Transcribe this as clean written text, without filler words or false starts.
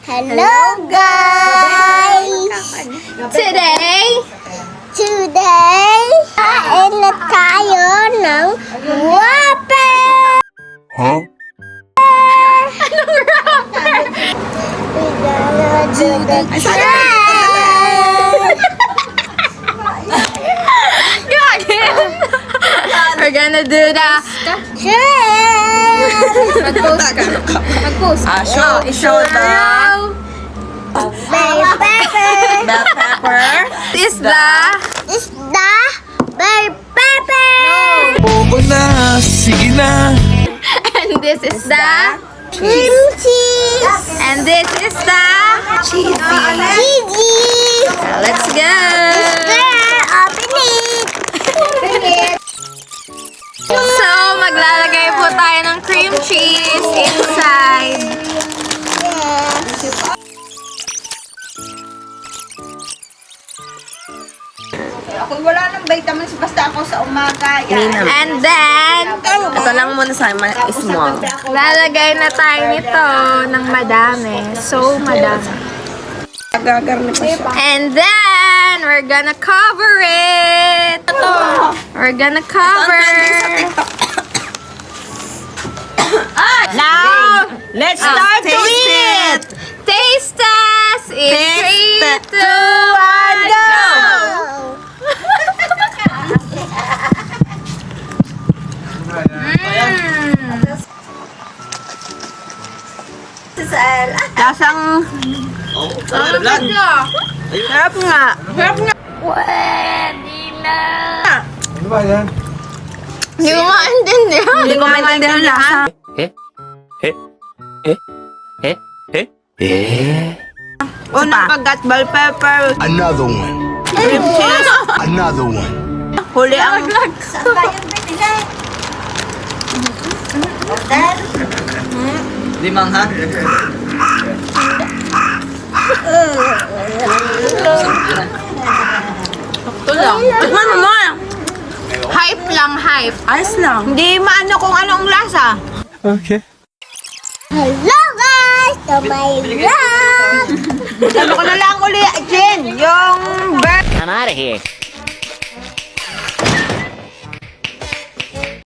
Hello guys! Today, kain na tayo ng Whopper! Huh? Anong Whopper? We're gonna do the trend! We're gonna do the Trend! mag-post. Show the Bell pepper! bell pepper. Is the Is the bell pepper! Oo na, sige na. and this is the Cream cheese! and this is the Cheesy! let's go. Open it! So maglalagay po tayo ng cream cheese inside. Kung wala ng vitamins, basta ako sa umaga. Yan. And then Ito lang muna sa akin, small. lalagay na tayo nito ng madami. So madami. Gagarni pa siya. And then we're gonna cover it. We're gonna cover. Now, let's start to Taste eat! Taste test in Taste 3, 2, 1, go! Lasang sarap nga. Pwede na. Ano ba yan? Hindi ko maintindihan. Hindi ko maintindihan ang lasa. Unang pagkat bell pepper, Another one. cream cheese, Another one. huli ang Limang ha? Ito lang. ano mo? Hype lang, hype. Ayos lang. Hindi maano kung anong lasa. Okay. Hello guys! To my vlog! Ano ko na lang uli, Jen, yung I'm out of here.